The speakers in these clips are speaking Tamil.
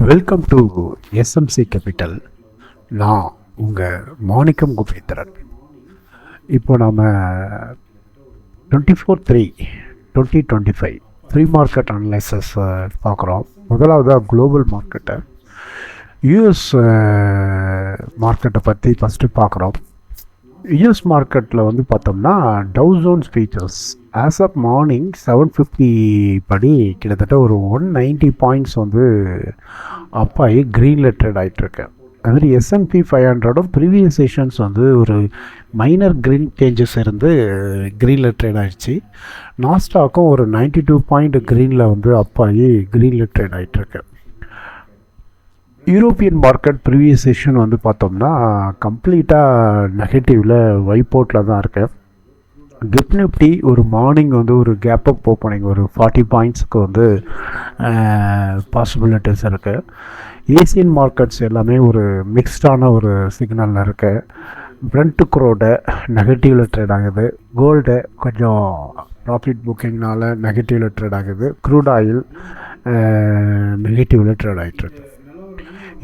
Welcome to SMC capital. நான் உங்கள் மாணிக்கம் குபேந்திரன். இப்போ நாம் 24/3/2025 ப்ரீ மார்க்கெட் அனலைசஸ் பார்க்குறோம். முதலாவதாக குளோபல் மார்க்கெட்டை, யூஎஸ் மார்க்கெட்டை பற்றி ஃபஸ்ட்டு பார்க்குறோம். யூஎஸ் மார்க்கெட்டில் வந்து பார்த்தோம்னா Dow Jones features as of morning 750 படி கிட்டத்தட்ட ஒரு 190 பாயிண்ட்ஸ் வந்து அப்பாயி க்ரீனில் ட்ரேட் ஆகிட்டுருக்கு. அதுமாதிரி S&P 500 ப்ரீவியஸ் செஷன்ஸ் வந்து ஒரு மைனர் க்ரீன் சேஞ்சஸ் இருந்து க்ரீனில் ட்ரேட் ஆகிடுச்சு. நாஸ்டாக்கும் ஒரு 92 பாயிண்ட் க்ரீனில் வந்து அப்பாயி க்ரீனில் ட்ரேட் ஆகிட்டுருக்கு. யூரோப்பியன் மார்க்கெட் ப்ரீவியஸ் செஷன் வந்து பார்த்தோம்னா கம்ப்ளீட்டாக நெகட்டிவில் வைப் அவுட்டில் தான் இருக்கு. கிஃப்ட் நிஃப்டி ஒரு மார்னிங் வந்து ஒரு கேப் அப் ஓப்பனிங் ஒரு 40 பாயிண்ட்ஸுக்கு வந்து பாசிபிலிட்டிஸ் இருக்குது. ஏசியன் மார்க்கெட்ஸ் எல்லாமே ஒரு மிக்ஸ்டான ஒரு சிக்னலில் இருக்குது. பிரெண்ட் க்ரூடு நெகட்டிவில் ட்ரேட் ஆகுது. கோல்டு கொஞ்சம் ப்ராஃபிட் புக்கிங்னால நெகட்டிவில் ட்ரேட் ஆகுது. க்ரூட் ஆயில் நெகட்டிவில் ட்ரேட் ஆகிட்டுருக்கு.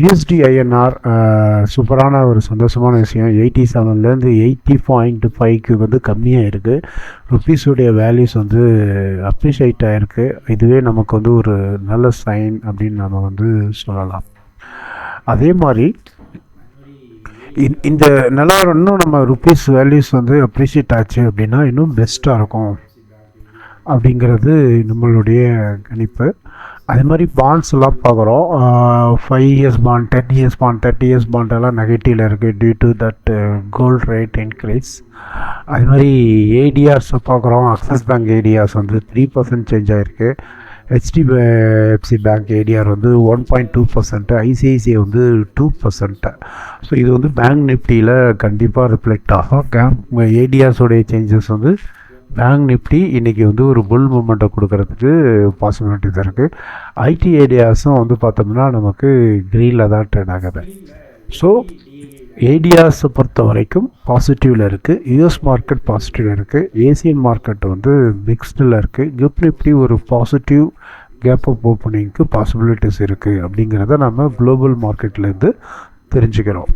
USD INR சூப்பரான ஒரு சந்தோஷமான விஷயம். 87லேருந்து 80.5க்கு வந்து கம்மியாக இருக்குது. ருப்பீஸுடைய வேல்யூஸ் வந்து அப்ரிஷியேட் ஆகிருக்கு. இதுவே நமக்கு வந்து ஒரு நல்ல சைன் அப்படின்னு நம்ம வந்து சொல்லலாம். அதே மாதிரி இந்த நிலவரம் இன்னும் நம்ம ருப்பீஸ் வேல்யூஸ் வந்து அப்ரிஷியேட் ஆச்சு அப்படின்னா இன்னும் பெஸ்ட்டாக இருக்கும் அப்படிங்கிறது நம்மளுடைய கணிப்பு. அதே மாதிரி பாண்ட்ஸ் எல்லாம் பார்க்குறோம். 5 years bond, 10 years bond, 30 years bond எல்லாம் நெகட்டிவில் இருக்குது due to that gold rate increase. அது மாதிரி ஏடிஆர்ஸை பார்க்குறோம். ஆக்சிஸ் பேங்க் ஏடிஆர்ஸ் வந்து 3% சேஞ்ச் ஆகிருக்கு. HDFC பேங்க் ஏடிஆர் வந்து 1.2%, ஐசிஐசிஐ வந்து 2%. ஸோ இது வந்து பேங்க் நிஃப்டியில் கண்டிப்பாக ரிஃப்ளெக்ட் ஆகும். ஏடிஆர்ஸோடைய சேஞ்சஸ் வந்து பேங்க் நிஃப்டி இன்றைக்கி வந்து ஒரு புல் மூமெண்ட்டை கொடுக்கறதுக்கு பாசிபிலிட்டிஸ் இருக்குது. ஐடி ஏடியாஸும் வந்து பார்த்தோம்னா நமக்கு க்ரீனில் தான் ட்ரேட் ஆகுது. ஸோ ஏடியாஸை பொறுத்த வரைக்கும் பாசிட்டிவில் இருக்குது. யூஎஸ் மார்க்கெட் பாசிட்டிவில் இருக்குது. ஏசியன் மார்க்கெட் வந்து மிக்ஸ்டில் இருக்குது. கிஃப்ட் நிஃப்டி ஒரு பாசிட்டிவ் கேப் அப் ஓப்பனிங்க்கு பாசிபிலிட்டிஸ் இருக்குது அப்படிங்கிறத நம்ம குளோபல் மார்க்கெட்லேருந்து தெரிஞ்சுக்கிறோம்.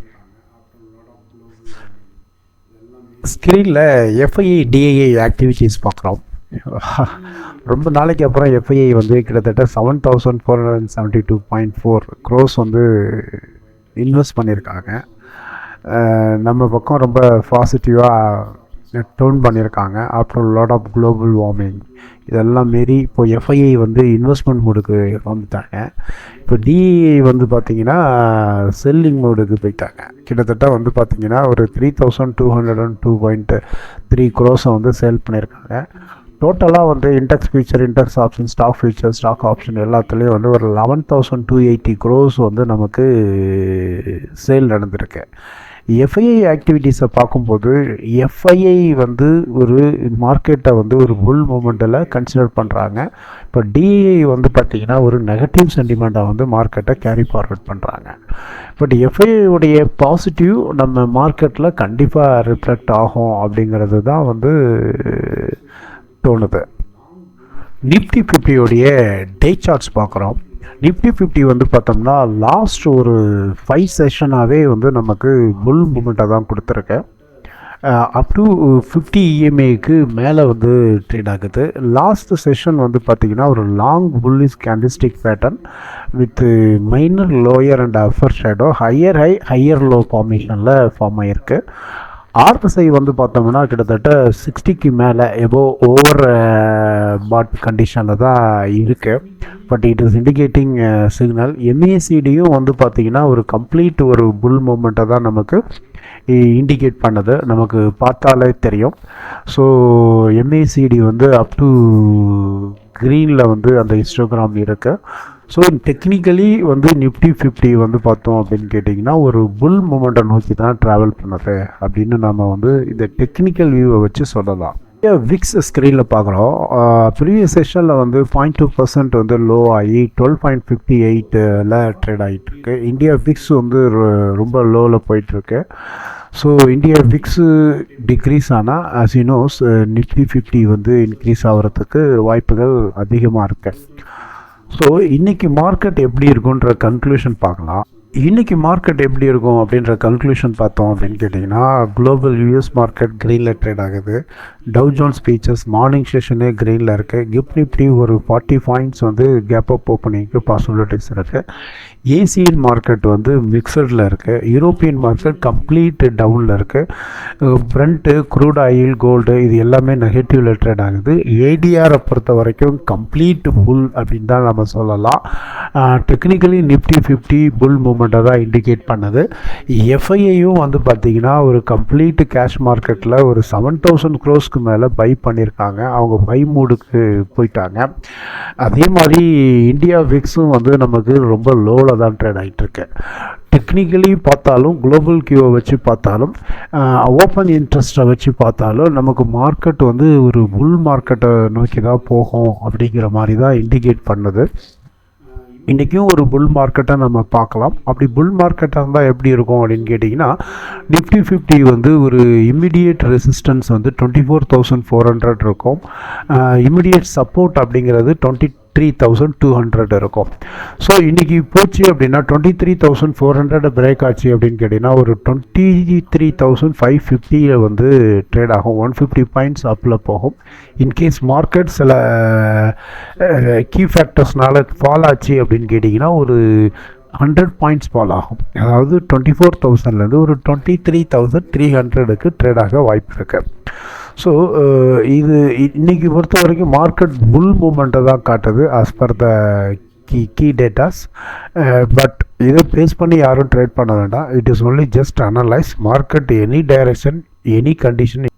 ஸ்க்ரீனில் FII DII ஆக்டிவிட்டீஸ் பார்க்குறோம். ரொம்ப நாளைக்கு அப்புறம் FII வந்து கிட்டத்தட்ட 7,472.4 crores வந்து இன்வெஸ்ட் பண்ணியிருக்காங்க. நம்ம பக்கம் ரொம்ப பாசிட்டிவாக டோன் பண்ணியிருக்காங்க. After lot of global warming இதெல்லாம் மாரி இப்போது FII வந்து இன்வெஸ்ட்மெண்ட் மோடுக்கு வந்துட்டாங்க. இப்போ DII வந்து பார்த்திங்கன்னா செல்லிங் மோடுக்கு போயிட்டாங்க. கிட்டத்தட்ட வந்து பார்த்திங்கன்னா ஒரு 3,202.3 crores வந்து சேல் பண்ணியிருக்காங்க. டோட்டலாக வந்து index future, index option, stock future, stock option எல்லாத்துலேயும் வந்து ஒரு 11,280 crores வந்து நமக்கு சேல் நடந்திருக்கு. FII ஆக்டிவிட்டீஸை பார்க்கும்போது FII வந்து ஒரு மார்க்கெட்டை வந்து ஒரு புல் மூமெண்ட்டில் கன்சிடர் பண்ணுறாங்க. இப்போ DII வந்து பார்த்திங்கன்னா ஒரு நெகட்டிவ் சென்டிமெண்ட்டை வந்து மார்க்கெட்டை கேரி ஃபார்வர்ட் பண்ணுறாங்க. பட் FII உடைய பாசிட்டிவ் நம்ம மார்க்கெட்டில் கண்டிப்பாக ரிஃப்ளெக்ட் ஆகும் அப்படிங்கிறது தான் வந்து தோணுது. நிஃப்டி 50 டே சார்ட்ஸ் பார்க்குறோம். நிஃப்டி 50 வந்து பார்த்தோம்னா லாஸ்ட் ஒரு 5 செஷனாகவே வந்து நமக்கு புல் மூமெண்ட்டாக தான் கொடுத்துருக்கேன். அப் டு 50 EMAக்கு மேலே வந்து ட்ரேட் ஆகுது. லாஸ்ட் செஷன் வந்து பார்த்திங்கன்னா ஒரு long bullish candlestick pattern with minor lower and upper shadow, higher high higher low ஃபார்மேஷனில் ஃபார்ம் ஆகிருக்கு. RSI வந்து பார்த்தோம்னா கிட்டத்தட்ட 60க்கு மேலே ஓவர் பாட் கண்டிஷனில் தான் இருக்குது. But it is indicating signal. MACDயும் வந்து பார்த்திங்கன்னா ஒரு கம்ப்ளீட் ஒரு புல் மூமெண்ட்டை தான் நமக்கு இண்டிகேட் பண்ணுது. நமக்கு பார்த்தாலே தெரியும். ஸோ MACD வந்து அப் டு க்ரீனில் வந்து அந்த ஹிஸ்டோகிராம் இருக்குது. ஸோ டெக்னிக்கலி வந்து நிஃப்டி 50 வந்து பார்த்தோம் அப்படின்னு கேட்டிங்கன்னா ஒரு புல் மூமெண்ட்டை நோக்கி தான் ட்ராவல் பண்ணுது அப்படின்னு நம்ம வந்து இந்த டெக்னிக்கல் வியூவை வச்சு சொல்லலாம். விக்ஸ் ஸ்க்ரீனில் பார்க்குறோம். ப்ரீவியஸ் செஷனில் வந்து 0.2% வந்து லோ ஆகி 12.58ல் ட்ரேட் ஆகிட்டுருக்கு. இந்தியா விக்ஸ் வந்து ரொம்ப லோவில் போயிட்டுருக்கு. ஸோ இந்தியா விக்ஸு டிக்ரீஸ் ஆனால் ஆஸ் நிஃப்டி 50 வந்து இன்க்ரீஸ் ஆகிறதுக்கு வாய்ப்புகள் அதிகமாக இருக்குது. ஸோ இன்றைக்கி மார்க்கெட் எப்படி இருக்குன்ற கன்க்ளூஷன் பார்க்கலாம். இன்றைக்கி மார்க்கெட் எப்படி இருக்கும் அப்படின்ற கன்க்ளூஷன் பார்த்தோம் அப்படின்னு கேட்டிங்கன்னா, குளோபல் யூஎஸ் மார்க்கெட் க்ரீனில் ட்ரேட் ஆகுது. டவ் ஜோன்ஸ் ஃபீச்சர்ஸ் மார்னிங் செஷனே க்ரீனில் இருக்குது. கிஃப்ட் நிஃப்டி ஒரு 40 பாயிண்ட்ஸ் வந்து கேப் அப் ஓப்பனிங்க்கு பாசிபிலிட்டிஸ் இருக்குது. ஏசியன் மார்க்கெட் வந்து மிக்சடில் இருக்குது. யூரோப்பியன் மார்க்கெட் கம்ப்ளீட் டவுனில் இருக்குது. ஃப்ரண்ட்டு க்ரூட் ஆயில் கோல்டு இது எல்லாமே நெகட்டிவில் ட்ரேட் ஆகுது. ஏடிஆரை பொறுத்த வரைக்கும் கம்ப்ளீட் புல் அப்படின்னு தான் நம்ம சொல்லலாம். டெக்னிக்கலி நிஃப்டி 50 புல் மூமெண்ட்டை தான் இண்டிகேட் பண்ணுது. எஃப்ஐஐயும் வந்து பார்த்திங்கன்னா ஒரு கம்ப்ளீட் கேஷ் மார்க்கெட்டில் ஒரு 7000 க்ரோஸ்க்கு மேலே பை பண்ணியிருக்காங்க. அவங்க பை மூடுக்கு போயிட்டாங்க. அதே மாதிரி இந்தியா விக்ஸும் வந்து நமக்கு ரொம்ப லோவில் தான் ட்ரேட் ஆகிட்டுருக்கு. டெக்னிக்கலி பார்த்தாலும் குளோபல் கியூவை வச்சு பார்த்தாலும் ஓப்பன் இன்ட்ரெஸ்ட்டை வச்சு பார்த்தாலும் நமக்கு மார்க்கெட் வந்து ஒரு புல் மார்க்கெட்டை நோக்கி தான் போகும் அப்படிங்கிற மாதிரி தான் இண்டிகேட் பண்ணுது. இன்றைக்கும் ஒரு புல் மார்க்கெட்டை நம்ம பார்க்கலாம். அப்படி புல் மார்க்கெட்டாக இருந்தால் எப்படி இருக்கும் அப்படின்னு கேட்டிங்கன்னா, நிஃப்டி 50 வந்து ஒரு இம்மிடியேட் ரெசிஸ்டன்ஸ் வந்து 24,400 இருக்கும். இம்மிடியேட் சப்போர்ட் அப்படிங்கிறது 23,200 இருக்கும். ஸோ இன்றைக்கி போச்சு அப்படின்னா 23,400 பிரேக் ஆச்சு அப்படின்னு கேட்டிங்கன்னா ஒரு 23,550 வந்து ட்ரேட் ஆகும். 150 பாயிண்ட்ஸ் அப்பில் போகும். இன்கேஸ் மார்க்கெட் சில கீ ஃபேக்டர்ஸ்னால ஃபால் ஆச்சு அப்படின்னு கேட்டிங்கன்னா ஒரு 100 பாயிண்ட்ஸ் ஃபால் ஆகும். அதாவது 24,000லேருந்து ஒரு 23,300க்கு ட்ரேட் ஆக வாய்ப்பு இருக்குது. ஸோ இது இன்றைக்கி பொறுத்த வரைக்கும் மார்க்கெட் புல் மூமெண்ட்டை தான் காட்டுது as per the key datas. But இதை பேஸ் பண்ணி யாரும் ட்ரேட் பண்ண வேண்டாம். It is only just analyse market any direction any condition